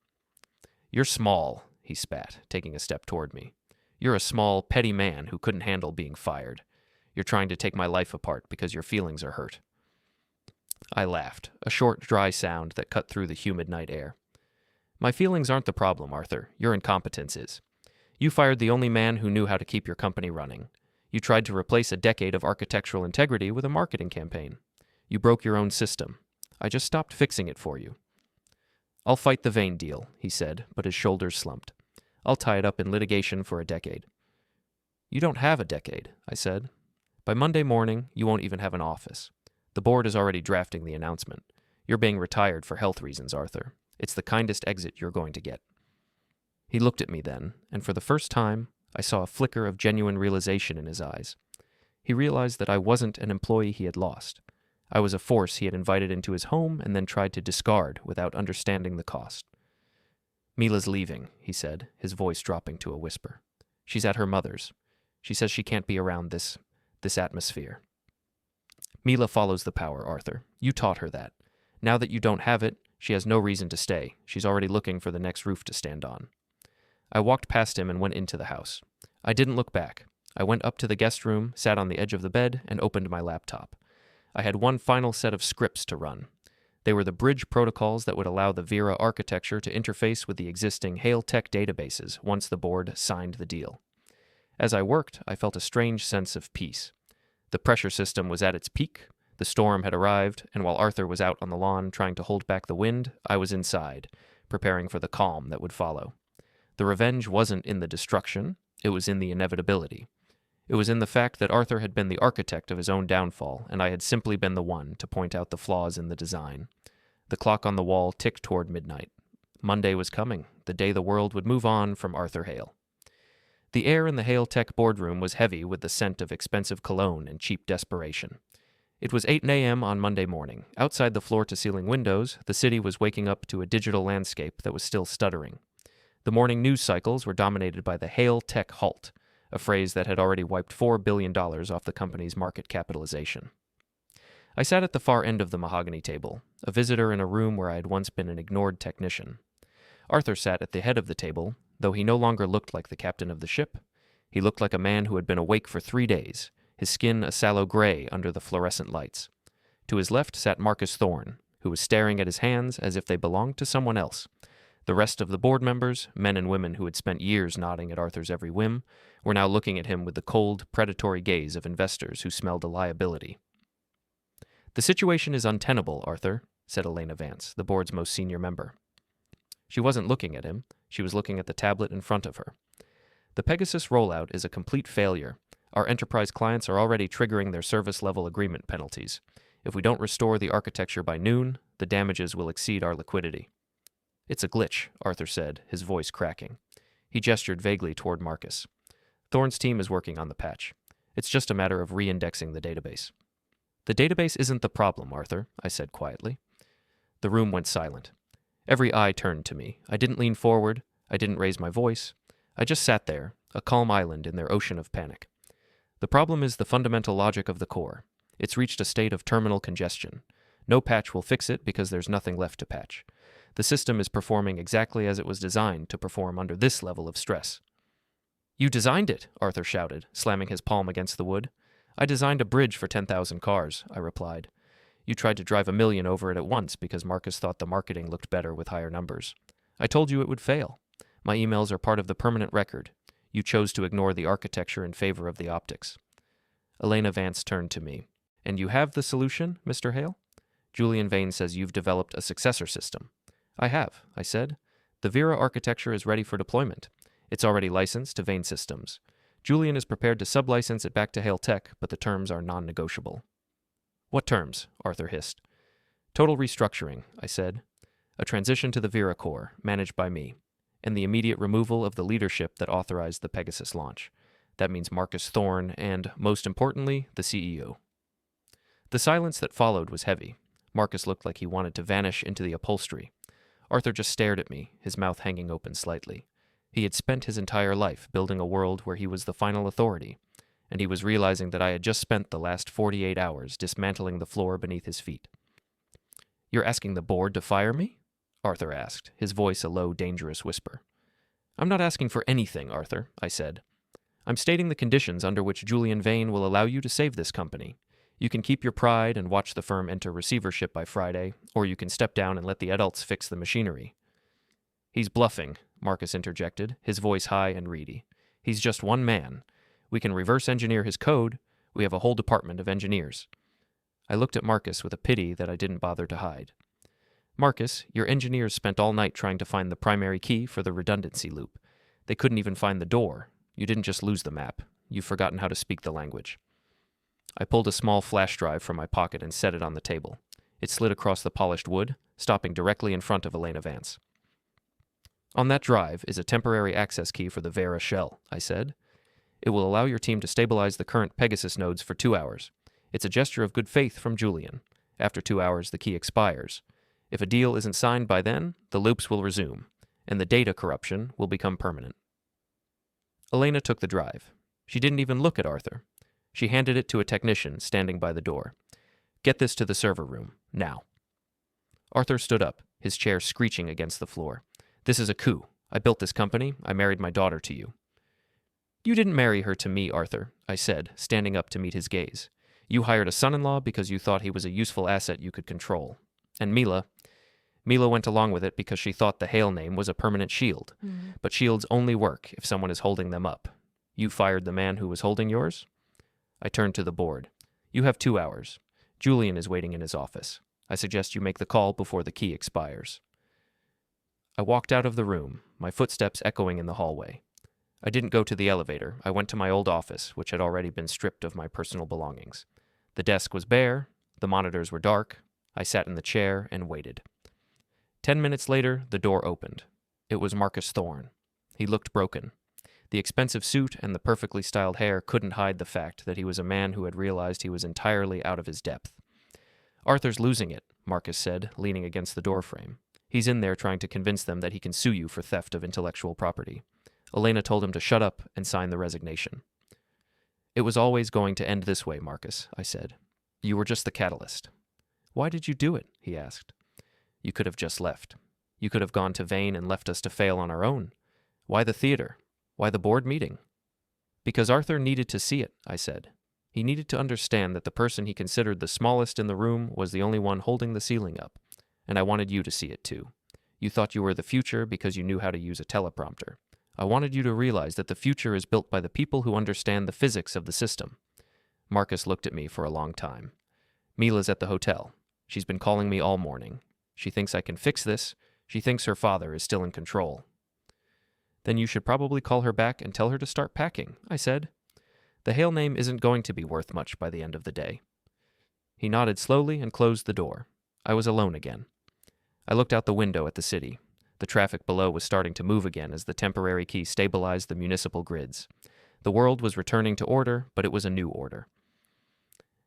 "You're small," he spat, taking a step toward me. "You're a small, petty man who couldn't handle being fired. You're trying to take my life apart because your feelings are hurt." I laughed, a short, dry sound that cut through the humid night air. "My feelings aren't the problem, Arthur. Your incompetence is. You fired the only man who knew how to keep your company running. You tried to replace a decade of architectural integrity with a marketing campaign. You broke your own system. I just stopped fixing it for you." "I'll fight the Vane deal," he said, but his shoulders slumped. "I'll tie it up in litigation for a decade." "You don't have a decade," I said. "By Monday morning, you won't even have an office. The board is already drafting the announcement. You're being retired for health reasons, Arthur. It's the kindest exit you're going to get." He looked at me then, and for the first time, I saw a flicker of genuine realization in his eyes. He realized that I wasn't an employee he had lost. I was a force he had invited into his home and then tried to discard without understanding the cost. "Mila's leaving," he said, his voice dropping to a whisper. "She's at her mother's. She says she can't be around this atmosphere." "Mila follows the power, Arthur. You taught her that. Now that you don't have it, she has no reason to stay. She's already looking for the next roof to stand on." I walked past him and went into the house. I didn't look back. I went up to the guest room, sat on the edge of the bed, and opened my laptop. I had one final set of scripts to run. They were the bridge protocols that would allow the Vera architecture to interface with the existing Hale Tech databases once the board signed the deal. As I worked, I felt a strange sense of peace. The pressure system was at its peak, the storm had arrived, and while Arthur was out on the lawn trying to hold back the wind, I was inside, preparing for the calm that would follow. The revenge wasn't in the destruction, it was in the inevitability. It was in the fact that Arthur had been the architect of his own downfall, and I had simply been the one to point out the flaws in the design. The clock on the wall ticked toward midnight. Monday was coming, the day the world would move on from Arthur Hale. The air in the Hale Tech boardroom was heavy with the scent of expensive cologne and cheap desperation. It was 8 a.m. on Monday morning. Outside the floor-to-ceiling windows, the city was waking up to a digital landscape that was still stuttering. The morning news cycles were dominated by the Hale Tech halt, a phrase that had already wiped $4 billion off the company's market capitalization. I sat at the far end of the mahogany table, a visitor in a room where I had once been an ignored technician. Arthur sat at the head of the table, though he no longer looked like the captain of the ship. He looked like a man who had been awake for 3 days, his skin a sallow gray under the fluorescent lights. To his left sat Marcus Thorne, who was staring at his hands as if they belonged to someone else. The rest of the board members, men and women who had spent years nodding at Arthur's every whim, were now looking at him with the cold, predatory gaze of investors who smelled a liability. "The situation is untenable, Arthur," said Elena Vance, the board's most senior member. She wasn't looking at him. She was looking at the tablet in front of her. "The Pegasus rollout is a complete failure. Our enterprise clients are already triggering their service-level agreement penalties. If we don't restore the architecture by noon, the damages will exceed our liquidity." "It's a glitch," Arthur said, his voice cracking. He gestured vaguely toward Marcus. "Thorne's team is working on the patch. It's just a matter of re-indexing the database." "The database isn't the problem, Arthur," I said quietly. The room went silent. Every eye turned to me. I didn't lean forward. I didn't raise my voice. I just sat there, a calm island in their ocean of panic. "The problem is the fundamental logic of the core. It's reached a state of terminal congestion. No patch will fix it because there's nothing left to patch. The system is performing exactly as it was designed to perform under this level of stress. You designed it, Arthur shouted, slamming his palm against the wood. I designed a bridge for 10,000 cars, I replied. You tried to drive 1,000,000 over it at once because Marcus thought the marketing looked better with higher numbers. I told you it would fail. My emails are part of the permanent record. You chose to ignore the architecture in favor of the optics. Elena Vance turned to me. And you have the solution, Mr. Hale? Julian Vane says you've developed a successor system. I have, I said. The Vera architecture is ready for deployment. It's already licensed to Vane Systems. Julian is prepared to sublicense it back to Hale Tech, but the terms are non-negotiable. What terms? Arthur hissed. Total restructuring, I said. A transition to the Vera core, managed by me, and the immediate removal of the leadership that authorized the Pegasus launch. That means Marcus Thorne and, most importantly, the CEO. The silence that followed was heavy. Marcus looked like he wanted to vanish into the upholstery. Arthur just stared at me, his mouth hanging open slightly. He had spent his entire life building a world where he was the final authority, and he was realizing that I had just spent the last 48 hours dismantling the floor beneath his feet. You're asking the board to fire me? Arthur asked, his voice a low, dangerous whisper. I'm not asking for anything, Arthur, I said. I'm stating the conditions under which Julian Vane will allow you to save this company. You can keep your pride and watch the firm enter receivership by Friday, or you can step down and let the adults fix the machinery. He's bluffing, Marcus interjected, his voice high and reedy. He's just one man. We can reverse engineer his code. We have a whole department of engineers. I looked at Marcus with a pity that I didn't bother to hide. Marcus, your engineers spent all night trying to find the primary key for the redundancy loop. They couldn't even find the door. You didn't just lose the map. You've forgotten how to speak the language. I pulled a small flash drive from my pocket and set it on the table. It slid across the polished wood, stopping directly in front of Elena Vance. On that drive is a temporary access key for the Vera shell, I said. It will allow your team to stabilize the current Pegasus nodes for 2 hours. It's a gesture of good faith from Julian. After 2 hours, the key expires. If a deal isn't signed by then, the loops will resume, and the data corruption will become permanent. Elena took the drive. She didn't even look at Arthur. She handed it to a technician standing by the door. Get this to the server room, now. Arthur stood up, his chair screeching against the floor. This is a coup. I built this company. I married my daughter to you. You didn't marry her to me, Arthur, I said, standing up to meet his gaze. You hired a son-in-law because you thought he was a useful asset you could control. And Mila went along with it because she thought the Hale name was a permanent shield. But shields only work if someone is holding them up. You fired the man who was holding yours? I turned to the board. You have 2 hours. Julian is waiting in his office. I suggest you make the call before the key expires. I walked out of the room, my footsteps echoing in the hallway. I didn't go to the elevator. I went to my old office, which had already been stripped of my personal belongings. The desk was bare. The monitors were dark. I sat in the chair and waited. 10 minutes later, the door opened. It was Marcus Thorne. He looked broken. The expensive suit and the perfectly styled hair couldn't hide the fact that he was a man who had realized he was entirely out of his depth. Arthur's losing it, Marcus said, leaning against the doorframe. He's in there trying to convince them that he can sue you for theft of intellectual property. Elena told him to shut up and sign the resignation. It was always going to end this way, Marcus, I said. You were just the catalyst. Why did you do it? He asked. You could have just left. You could have gone to Vane and left us to fail on our own. Why the theater? Why the board meeting? Because Arthur needed to see it, I said. He needed to understand that the person he considered the smallest in the room was the only one holding the ceiling up, and I wanted you to see it too. You thought you were the future because you knew how to use a teleprompter. I wanted you to realize that the future is built by the people who understand the physics of the system. Marcus looked at me for a long time. Mila's at the hotel. She's been calling me all morning. She thinks I can fix this. She thinks her father is still in control. Then you should probably call her back and tell her to start packing, I said. The Hale name isn't going to be worth much by the end of the day. He nodded slowly and closed the door. I was alone again. I looked out the window at the city. The traffic below was starting to move again as the temporary key stabilized the municipal grids. The world was returning to order, but it was a new order.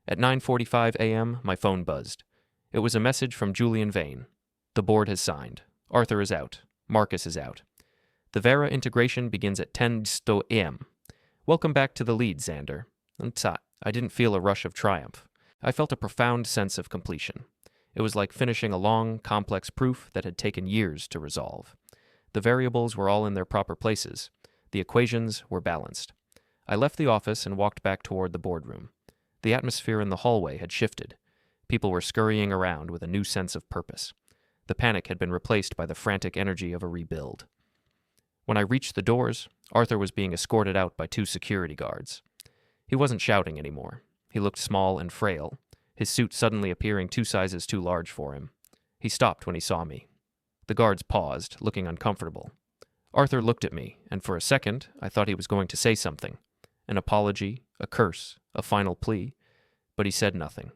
At 9:45 a.m., my phone buzzed. It was a message from Julian Vane. The board has signed. Arthur is out. Marcus is out. The Vera integration begins at 10 a.m. Welcome back to the lead, Xander. I didn't feel a rush of triumph. I felt a profound sense of completion. It was like finishing a long, complex proof that had taken years to resolve. The variables were all in their proper places. The equations were balanced. I left the office and walked back toward the boardroom. The atmosphere in the hallway had shifted. People were scurrying around with a new sense of purpose. The panic had been replaced by the frantic energy of a rebuild. When I reached the doors, Arthur was being escorted out by 2 security guards. He wasn't shouting anymore. He looked small and frail, his suit suddenly appearing 2 sizes too large for him. He stopped when he saw me. The guards paused, looking uncomfortable. Arthur looked at me, and for a second, I thought he was going to say something. An apology, a curse, a final plea. But he said nothing.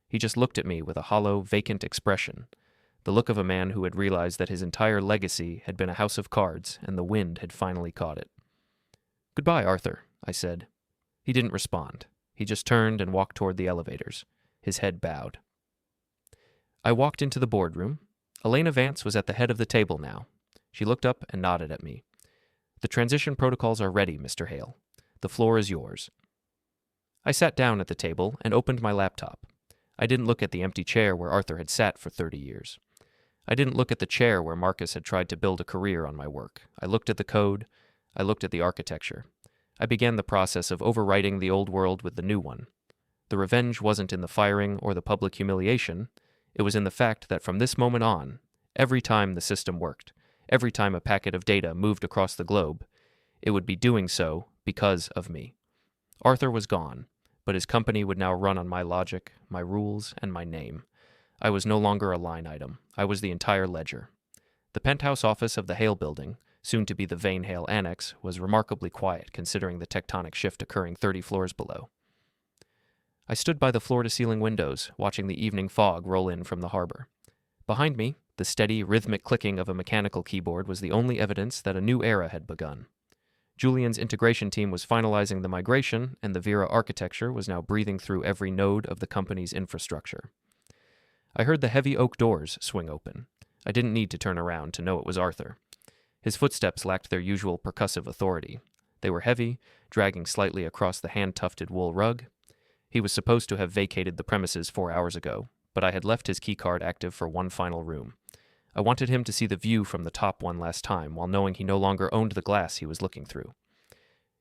He just looked at me with a hollow, vacant expression, the look of a man who had realized that his entire legacy had been a house of cards and the wind had finally caught it. "Goodbye, Arthur," I said. He didn't respond. He just turned and walked toward the elevators, his head bowed. I walked into the boardroom. Elena Vance was at the head of the table now. She looked up and nodded at me. "The transition protocols are ready, Mr. Hale. The floor is yours." I sat down at the table and opened my laptop. I didn't look at the empty chair where Arthur had sat for 30 years. I didn't look at the chair where Marcus had tried to build a career on my work. I looked at the code. I looked at the architecture. I began the process of overwriting the old world with the new one. The revenge wasn't in the firing or the public humiliation. It was in the fact that from this moment on, every time the system worked, every time a packet of data moved across the globe, it would be doing so because of me. Arthur was gone, but his company would now run on my logic, my rules, and my name. I was no longer a line item. I was the entire ledger. The penthouse office of the Hale building, soon to be the Vane Hale Annex, was remarkably quiet considering the tectonic shift occurring 30 floors below. I stood by the floor-to-ceiling windows, watching the evening fog roll in from the harbor. Behind me, the steady, rhythmic clicking of a mechanical keyboard was the only evidence that a new era had begun. Julian's integration team was finalizing the migration, and the Vera architecture was now breathing through every node of the company's infrastructure. I heard the heavy oak doors swing open. I didn't need to turn around to know it was Arthur. His footsteps lacked their usual percussive authority. They were heavy, dragging slightly across the hand-tufted wool rug. He was supposed to have vacated the premises 4 hours ago, but I had left his keycard active for one final room. I wanted him to see the view from the top one last time, while knowing he no longer owned the glass he was looking through.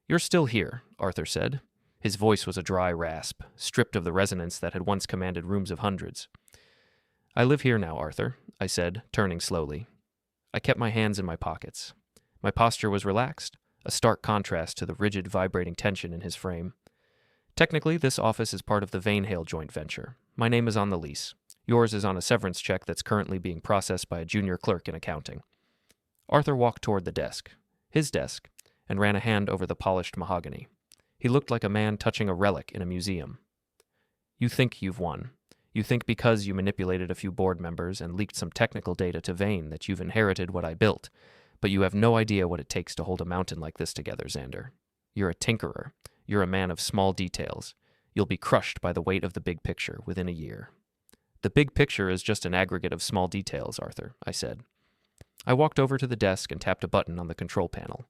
"You're still here," Arthur said. His voice was a dry rasp, stripped of the resonance that had once commanded rooms of hundreds. "I live here now, Arthur," I said, turning slowly. I kept my hands in my pockets. My posture was relaxed, a stark contrast to the rigid, vibrating tension in his frame. "Technically, this office is part of the Vane Hale joint venture. My name is on the lease. Yours is on a severance check that's currently being processed by a junior clerk in accounting." Arthur walked toward the desk, his desk, and ran a hand over the polished mahogany. He looked like a man touching a relic in a museum. "You think you've won. You think because you manipulated a few board members and leaked some technical data to Vane that you've inherited what I built, but you have no idea what it takes to hold a mountain like this together, Xander. You're a tinkerer. You're a man of small details. You'll be crushed by the weight of the big picture within a year." "The big picture is just an aggregate of small details, Arthur," I said. I walked over to the desk and tapped a button on the control panel.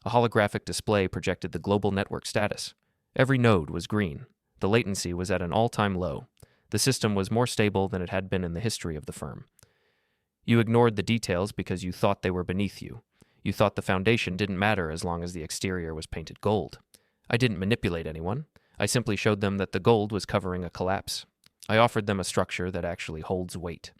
A holographic display projected the global network status. Every node was green. The latency was at an all-time low. The system was more stable than it had been in the history of the firm. "You ignored the details because you thought they were beneath you. You thought the foundation didn't matter as long as the exterior was painted gold. I didn't manipulate anyone. I simply showed them that the gold was covering a collapse. I offered them a structure that actually holds weight."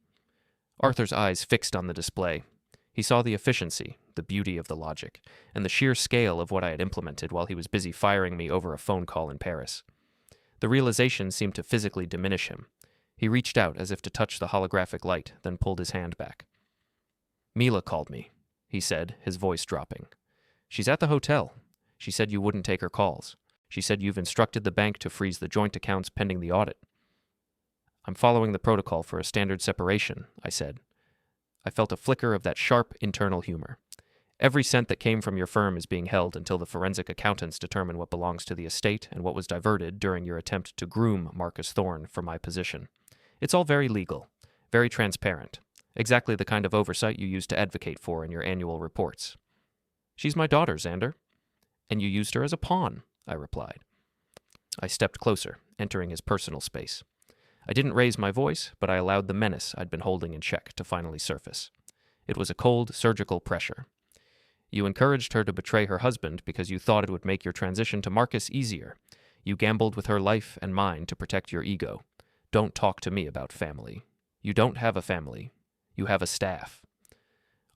Arthur's eyes fixed on the display. He saw the efficiency, the beauty of the logic, and the sheer scale of what I had implemented while he was busy firing me over a phone call in Paris. The realization seemed to physically diminish him. He reached out as if to touch the holographic light, then pulled his hand back. "Mila called me," he said, his voice dropping. "She's at the hotel. She said you wouldn't take her calls. She said you've instructed the bank to freeze the joint accounts pending the audit." "I'm following the protocol for a standard separation," I said. I felt a flicker of that sharp internal humor. "Every cent that came from your firm is being held until the forensic accountants determine what belongs to the estate and what was diverted during your attempt to groom Marcus Thorne for my position. It's all very legal, very transparent, exactly the kind of oversight you used to advocate for in your annual reports." "She's my daughter, Xander." "And you used her as a pawn," I replied. I stepped closer, entering his personal space. I didn't raise my voice, but I allowed the menace I'd been holding in check to finally surface. It was a cold, surgical pressure. You encouraged her to betray her husband because you thought it would make your transition to Marcus easier. You gambled with her life and mine to protect your ego. Don't talk to me about family. You don't have a family. You have a staff.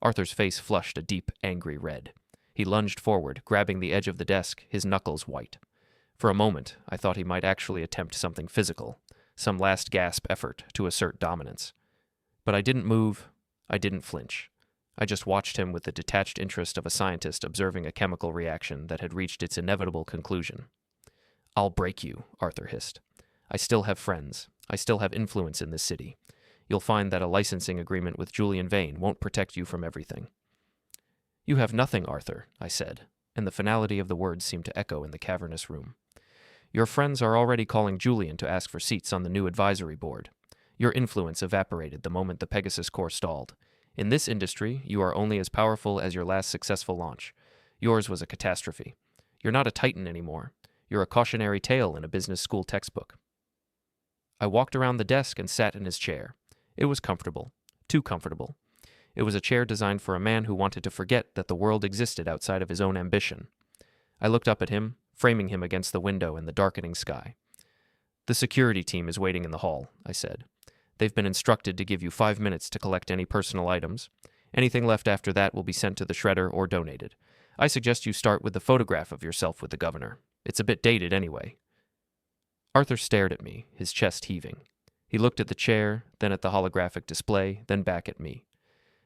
Arthur's face flushed a deep, angry red. He lunged forward, grabbing the edge of the desk, his knuckles white. For a moment, I thought he might actually attempt something physical, some last gasp effort to assert dominance. But I didn't move. I didn't flinch. I just watched him with the detached interest of a scientist observing a chemical reaction that had reached its inevitable conclusion. "I'll break you," Arthur hissed. "I still have friends. I still have influence in this city. You'll find that a licensing agreement with Julian Vane won't protect you from everything." "You have nothing, Arthur," I said, and the finality of the words seemed to echo in the cavernous room. "Your friends are already calling Julian to ask for seats on the new advisory board. Your influence evaporated the moment the Pegasus core stalled. In this industry, you are only as powerful as your last successful launch. Yours was a catastrophe. You're not a titan anymore. You're a cautionary tale in a business school textbook." I walked around the desk and sat in his chair. It was comfortable. Too comfortable. It was a chair designed for a man who wanted to forget that the world existed outside of his own ambition. I looked up at him, framing him against the window in the darkening sky. "The security team is waiting in the hall," I said. "They've been instructed to give you 5 minutes to collect any personal items. Anything left after that will be sent to the shredder or donated. I suggest you start with the photograph of yourself with the governor. It's a bit dated anyway." Arthur stared at me, his chest heaving. He looked at the chair, then at the holographic display, then back at me.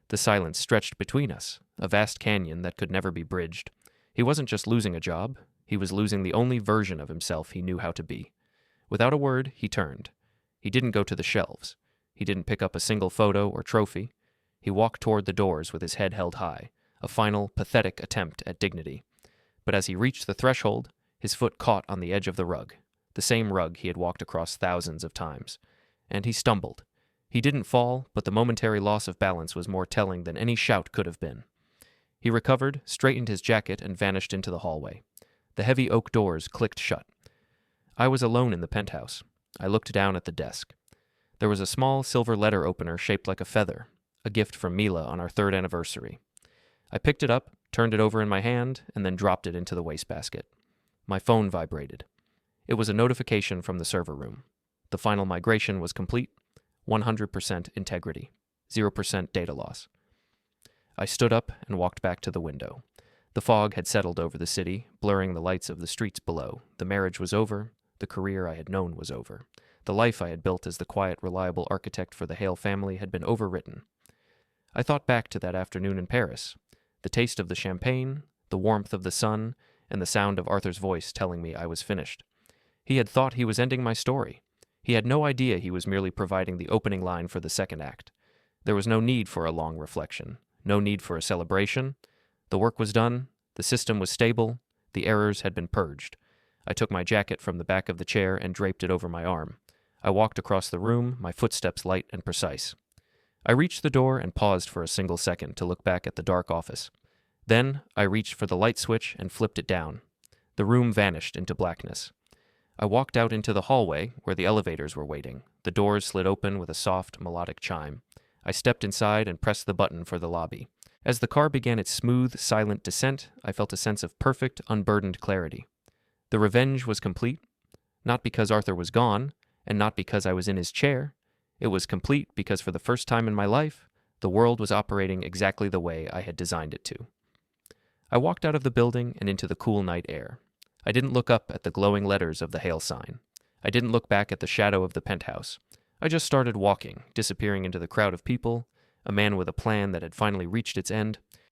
The silence stretched between us, a vast canyon that could never be bridged. He wasn't just losing a job, he was losing the only version of himself he knew how to be. Without a word, he turned. He didn't go to the shelves. He didn't pick up a single photo or trophy. He walked toward the doors with his head held high, a final, pathetic attempt at dignity. But as he reached the threshold, his foot caught on the edge of the rug, the same rug he had walked across thousands of times. And he stumbled. He didn't fall, but the momentary loss of balance was more telling than any shout could have been. He recovered, straightened his jacket, and vanished into the hallway. The heavy oak doors clicked shut. I was alone in the penthouse. I looked down at the desk. There was a small silver letter opener shaped like a feather, a gift from Mila on our 3rd anniversary. I picked it up, turned it over in my hand, and then dropped it into the wastebasket. My phone vibrated. It was a notification from the server room. The final migration was complete. 100% integrity. 0% data loss. I stood up and walked back to the window. The fog had settled over the city, blurring the lights of the streets below. The marriage was over. The career I had known was over. The life I had built as the quiet, reliable architect for the Hale family had been overwritten. I thought back to that afternoon in Paris. The taste of the champagne, the warmth of the sun, and the sound of Arthur's voice telling me I was finished. He had thought he was ending my story. He had no idea he was merely providing the opening line for the second act. There was no need for a long reflection, no need for a celebration. The work was done, the system was stable, the errors had been purged. I took my jacket from the back of the chair and draped it over my arm. I walked across the room, my footsteps light and precise. I reached the door and paused for a single second to look back at the dark office. Then I reached for the light switch and flipped it down. The room vanished into blackness. I walked out into the hallway where the elevators were waiting. The doors slid open with a soft, melodic chime. I stepped inside and pressed the button for the lobby. As the car began its smooth, silent descent, I felt a sense of perfect, unburdened clarity. The revenge was complete, not because Arthur was gone, and not because I was in his chair. It was complete because for the first time in my life, the world was operating exactly the way I had designed it to. I walked out of the building and into the cool night air. I didn't look up at the glowing letters of the Hale sign. I didn't look back at the shadow of the penthouse. I just started walking, disappearing into the crowd of people, a man with a plan that had finally reached its end.